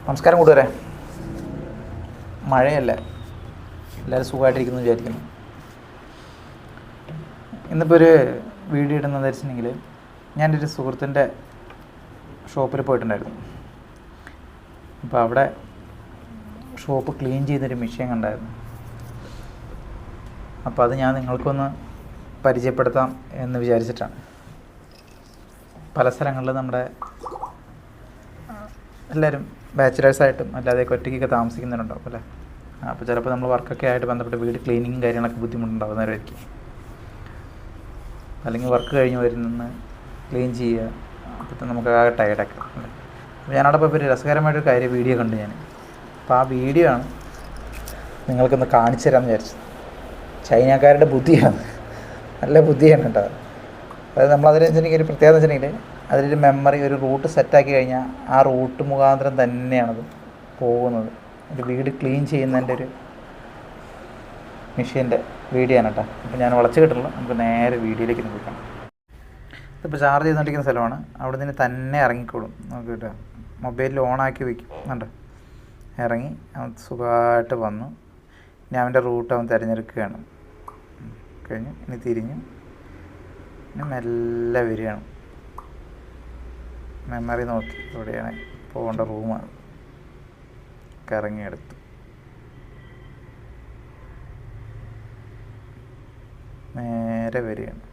നമസ്കാരം കൂട്ടുകാരെ. മഴയല്ലേ, എല്ലാവരും സുഖമായിട്ടിരിക്കുന്നു വിചാരിക്കുന്നു. ഇന്നിപ്പോൾ ഒരു വീഡിയോ ഇടുന്നതെന്ന് വെച്ചിട്ടുണ്ടെങ്കിൽ, ഞാൻ്റെ ഒരു സുഹൃത്തിൻ്റെ ഷോപ്പിൽ പോയിട്ടുണ്ടായിരുന്നു. അപ്പോൾ അവിടെ ഷോപ്പ് ക്ലീൻ ചെയ്തൊരു മെഷീൻ കണ്ടായിരുന്നു. അപ്പോൾ അത് ഞാൻ നിങ്ങൾക്കൊന്ന് പരിചയപ്പെടുത്താം എന്ന് വിചാരിച്ചിട്ടാണ്. പല സ്ഥലങ്ങളിൽ നമ്മുടെ എല്ലാവരും ബാച്ചിലേഴ്സായിട്ടും അല്ലാതെയൊക്കെ ഒറ്റയ്ക്കൊക്കെ താമസിക്കുന്നവരുണ്ടാവും അല്ലേ. അപ്പോൾ ചിലപ്പോൾ നമ്മൾ വർക്കൊക്കെ ആയിട്ട് ബന്ധപ്പെട്ട് വീട് ക്ലീനിങ്ങും കാര്യങ്ങളൊക്കെ ബുദ്ധിമുട്ടുണ്ടാകുന്നവരായിരിക്കും. അല്ലെങ്കിൽ വർക്ക് കഴിഞ്ഞ് വരുന്ന ക്ലീൻ ചെയ്യുക, അപ്പോൾ നമുക്ക് ആ ടയർഡൊക്കെ അല്ലേ. അപ്പോൾ ഞാനവിടെ പോയപ്പോൾ ഒരു രസകരമായിട്ടൊരു വീഡിയോ കണ്ടു ഞാൻ. അപ്പോൾ ആ വീഡിയോ ആണ് നിങ്ങൾക്കൊന്ന് കാണിച്ചു തരാമെന്ന് വിചാരിച്ചു. ചൈനക്കാരുടെ ബുദ്ധിയാണ്, നല്ല ബുദ്ധിയാണ് കേട്ടോ. അതായത് നമ്മളതിൽ വെച്ചിട്ടുണ്ടെങ്കിൽ ഒരു പ്രത്യേകത വെച്ചിട്ടുണ്ടെങ്കിൽ അതിലൊരു മെമ്മറി, ഒരു റൂട്ട് സെറ്റാക്കി കഴിഞ്ഞാൽ ആ റൂട്ട് മുഖാന്തരം തന്നെയാണത് പോകുന്നത്. ഒരു വീട് ക്ലീൻ ചെയ്യുന്നതിൻ്റെ ഒരു മെഷീൻ്റെ വീഡിയോ ആണ് കേട്ടോ. അപ്പോൾ ഞാൻ വളച്ച് കിട്ടുള്ളൂ, നമുക്ക് നേരെ വീഡിയോയിലേക്ക് നോക്കാം. ഇതിപ്പോൾ ചാർജ് ചെയ്തുകൊണ്ടിരിക്കുന്ന സ്ഥലമാണ്. അവിടെ നിന്ന് തന്നെ ഇറങ്ങിക്കോളും നമുക്ക് കേട്ടോ. മൊബൈലിൽ ഓണാക്കി വയ്ക്കും കണ്ടോ. ഇറങ്ങി അവൻ സുഖമായിട്ട് വന്നു. ഇനി അവൻ്റെ റൂട്ട് അവൻ തിരഞ്ഞെടുക്കുകയാണ്. കഴിഞ്ഞ് ഇനി തിരിഞ്ഞു, ഇനി മെല്ലെ വരികയാണ്. മെമ്മറി നോക്കി എവിടെയാണ് പോകേണ്ട റൂമാണ്, കറങ്ങിയെടുത്തു. നേരെ വരികയാണ്.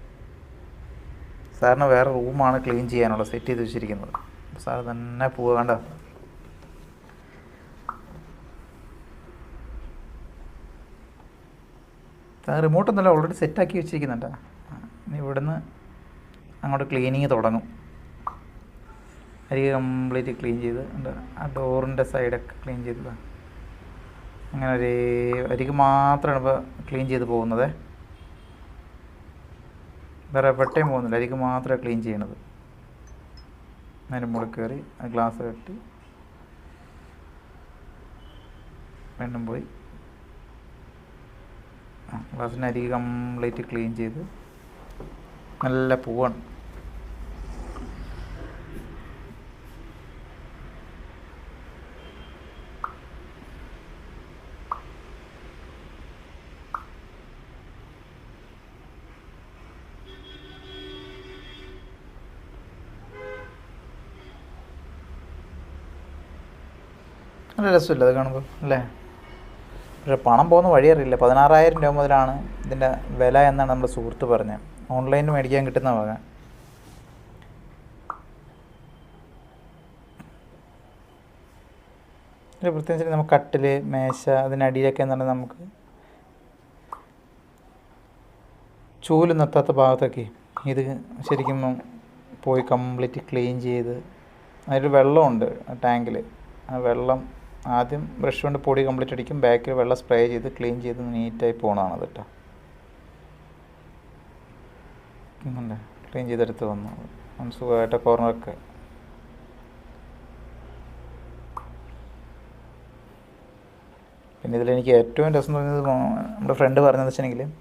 സാറിന് വേറെ റൂമാണ് ക്ലീൻ ചെയ്യാനുള്ള സെറ്റ് ചെയ്ത് വെച്ചിരിക്കുന്നത്. സാർ തന്നെ പോവുക. കണ്ടോ, റിമോട്ടൊന്നുമല്ല, ഓൾറെഡി സെറ്റാക്കി വെച്ചിരിക്കുന്നുണ്ട്. ഇനി ഇവിടുന്ന് അങ്ങോട്ട് ക്ലീനിങ് തുടങ്ങും. അരികെ കംപ്ലീറ്റ് ക്ലീൻ ചെയ്ത് ആ ഡോറിൻ്റെ സൈഡൊക്കെ ക്ലീൻ ചെയ്തതാണ്. അങ്ങനെ അരികെ മാത്രമാണ് ഇപ്പോൾ ക്ലീൻ ചെയ്ത് പോകുന്നത്. വേറെ എവിടെയും പോകുന്നില്ല, അരികെ മാത്രമേ ക്ലീൻ ചെയ്യണത്. അതിന് മുകളിൽ കയറി ആ ഗ്ലാസ് കെട്ടി വീണ്ടും പോയി ഗ്ലാസിൻ്റെ അരികെ കംപ്ലീറ്റ് ക്ലീൻ ചെയ്ത് നല്ല പോവാണ്. നല്ല രസമില്ല അത് കാണുമ്പോൾ അല്ലേ. പക്ഷേ പണം പോകുന്ന വഴി അറിയില്ല. 16,000 രൂപ മുതലാണ് ഇതിൻ്റെ വില എന്നാണ് നമ്മുടെ സുഹൃത്ത് പറഞ്ഞത്. ഓൺലൈനിൽ മേടിക്കാൻ കിട്ടുന്ന വക. പ്രത്യേകിച്ച് നമുക്ക് കട്ടിൽ, മേശ, അതിനടിയിലൊക്കെ എന്ന് പറഞ്ഞാൽ നമുക്ക് ചൂല് നിർത്താത്ത ഭാഗത്തൊക്കെ ഇത് ശരിക്കും പോയി കംപ്ലീറ്റ് ക്ലീൻ ചെയ്ത്, അതിൽ വെള്ളമുണ്ട് ടാങ്കിൽ. ആ വെള്ളം ആദ്യം ബ്രഷ് കൊണ്ട് പൊടി കംപ്ലീറ്റ് അടിക്കും, ബാക്കിൽ വെള്ളം സ്പ്രേ ചെയ്ത് ക്ലീൻ ചെയ്ത് നീറ്റായി പോകണതാണ് കേട്ടോ. ക്ലീൻ ചെയ്തെടുത്ത് വന്നു സുഖമായിട്ട് കോർണറൊക്കെ. പിന്നെ ഇതിലെനിക്ക് ഏറ്റവും രസം തോന്നിയത് നമ്മുടെ ഫ്രണ്ട് പറഞ്ഞതെന്ന് വെച്ചിട്ടുണ്ടെങ്കിൽ,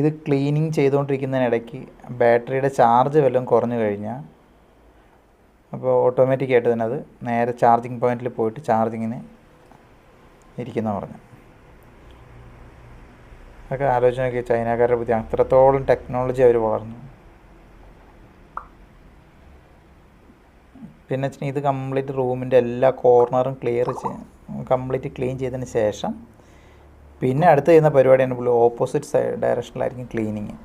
ഇത് ക്ലീനിങ് ചെയ്തുകൊണ്ടിരിക്കുന്നതിനിടയ്ക്ക് ബാറ്ററിയുടെ ചാർജ് വല്ലതും കുറഞ്ഞു കഴിഞ്ഞാൽ അപ്പോൾ ഓട്ടോമാറ്റിക്കായിട്ട് തന്നെ അത് നേരെ ചാർജിങ് പോയിൻറ്റിൽ പോയിട്ട് ചാർജിങ്ങിന് ഇരിക്കുന്ന പറഞ്ഞു. അതൊക്കെ ആലോചന നോക്കി, ചൈനക്കാരുടെ ബുദ്ധി. അത്രത്തോളം ടെക്നോളജി അവർ വളർന്നു. പിന്നെ വെച്ചിട്ടുണ്ടെങ്കിൽ ഇത് കംപ്ലീറ്റ് റൂമിൻ്റെ എല്ലാ കോർണറും കംപ്ലീറ്റ് ക്ലീൻ ചെയ്തതിന് ശേഷം പിന്നെ അടുത്ത് ചെയ്യുന്ന പരിപാടിയാണ് പുള്ളി ഓപ്പോസിറ്റ് ഡയറക്ഷനിലായിരിക്കും ക്ലീനിങ്.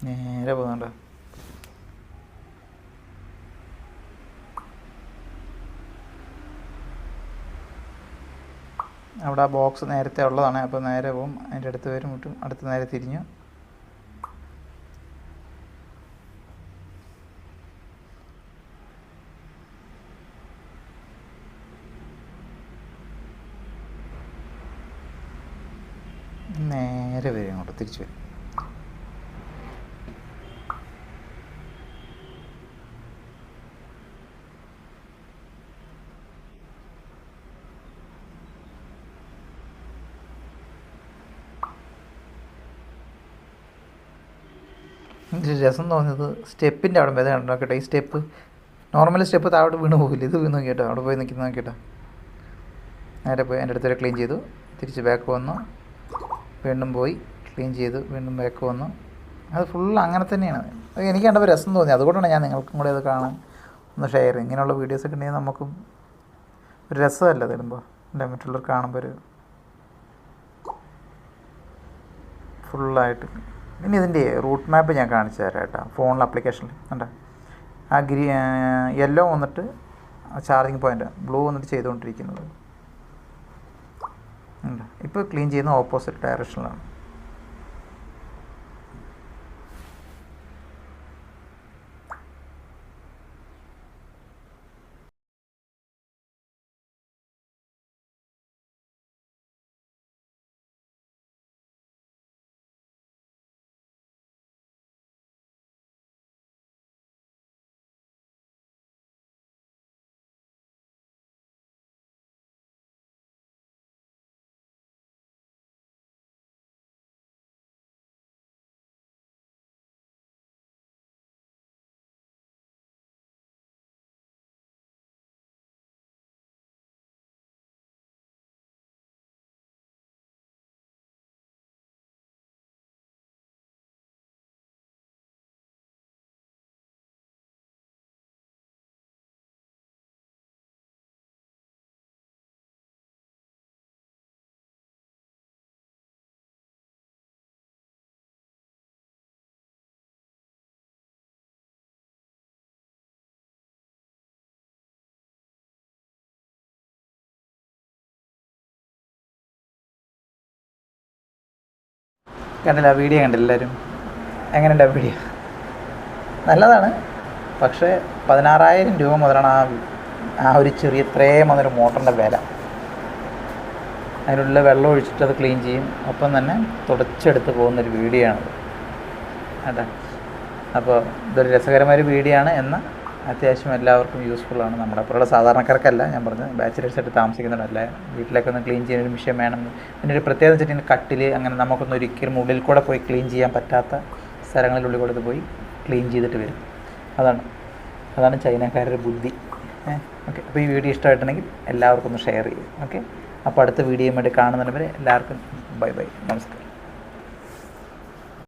നേരെ പോകുന്നുണ്ട്. അവിടെ ആ ബോക്സ് നേരത്തെ ഉള്ളതാണ്. അപ്പോൾ നേരെ പോകും, അതിൻ്റെ അടുത്ത് വരും, മുട്ടും, അടുത്ത് നേരെ തിരിഞ്ഞു. നേരെ വരും, അങ്ങോട്ട് തിരിച്ചു വരും. രസം തോന്നിയത് സ്റ്റെപ്പിൻ്റെ അവിടെ വേദന ഉണ്ടാക്കട്ടെ. ഈ സ്റ്റെപ്പ് നോർമൽ സ്റ്റെപ്പ് താഴോട്ട് വീണ് പോകില്ല, ഇത് വീണ് നോക്കിയിട്ടോ, അവിടെ പോയി നിൽക്കുന്ന നോക്കിയിട്ടോ. നേരെ പോയി എൻ്റെ അടുത്തൊരു ക്ലീൻ ചെയ്തു, തിരിച്ച് ബാക്ക് വന്നു, വീണ്ടും പോയി ക്ലീൻ ചെയ്തു, വീണ്ടും ബാക്ക് വന്നു. അത് ഫുൾ അങ്ങനെ തന്നെയാണ്. എനിക്ക് കണ്ടപ്പോൾ രസം തോന്നി, അതുകൊണ്ടാണ് ഞാൻ നിങ്ങൾക്കും കൂടെ അത് കാണാൻ ഒന്ന് ഷെയർ. ഇങ്ങനെയുള്ള വീഡിയോസൊക്കെ ഉണ്ടെങ്കിൽ നമുക്കും ഒരു രസമല്ല തരുമ്പോൾ, അല്ലേ? മറ്റുള്ളവർ കാണുമ്പോൾ ഒരു ഫുള്ളായിട്ട്. ഇനി ഇതിൻ്റെ റൂട്ട് മാപ്പ് ഞാൻ കാണിച്ചു തരാം കേട്ടോ, ഫോണിൽ ആപ്ലിക്കേഷനിൽ കണ്ടോ. ആ യെല്ലോ വന്നിട്ട് ചാർജിങ് പോയിൻ്റ്, ബ്ലൂ വന്നിട്ട് ചെയ്തുകൊണ്ടിരിക്കുന്നത് ഉണ്ട്. ഇപ്പോൾ ക്ലീൻ ചെയ്യുന്ന ഓപ്പോസിറ്റ് ഡയറക്ഷനിലാണ്. കണ്ടില്ല വീഡിയോ? കണ്ടില്ല എല്ലാവരും? എങ്ങനെയുണ്ട് വീഡിയോ? നല്ലതാണ്. പക്ഷേ 16,000 രൂപ മുതലാണ് ആ ഒരു ചെറിയ ഇത്രയും വന്നൊരു മോട്ടറിൻ്റെ വില. അതിനുള്ള വെള്ളം ഒഴിച്ചിട്ട് അത് ക്ലീൻ ചെയ്യും, ഒപ്പം തന്നെ തുടച്ചെടുത്ത് പോകുന്നൊരു വീഡിയോ ആണത് കേട്ടോ. അപ്പോൾ ഇതൊരു രസകരമായൊരു വീഡിയോ ആണ്, എന്നാൽ അത്യാവശ്യം എല്ലാവർക്കും യൂസ്ഫുള്ളാണ്. നമ്മുടെ അപ്പോഴുള്ള സാധാരണക്കാർക്കല്ല ഞാൻ പറഞ്ഞത്, ബാച്ചിലേഴ്സായിട്ട് താമസിക്കുന്നവരല്ല. വീട്ടിലേക്ക് ഒന്ന് ക്ലീൻ ചെയ്യാൻ ഒരു മിഷ്യൻ വേണം. പിന്നെ ഒരു പ്രത്യേകത വെച്ചിട്ടുണ്ടെങ്കിൽ കട്ടിൽ അങ്ങനെ നമുക്കൊന്നും ഒരിക്കലും ഉള്ളിൽ കൂടെ പോയി ക്ലീൻ ചെയ്യാൻ പറ്റാത്ത സ്ഥലങ്ങളിലുള്ളിൽ കൂടെ പോയി ക്ലീൻ ചെയ്തിട്ട് വരും. അതാണ് ചൈനക്കാരുടെ ബുദ്ധി. ഓക്കെ, അപ്പോൾ ഈ വീഡിയോ ഇഷ്ടമായിട്ടുണ്ടെങ്കിൽ എല്ലാവർക്കും ഒന്ന് ഷെയർ ചെയ്യും. ഓക്കെ, അപ്പോൾ അടുത്ത വീഡിയോയുമായിട്ട് കാണുന്നവരെ എല്ലാവർക്കും ബൈ ബൈ, നമസ്കാരം.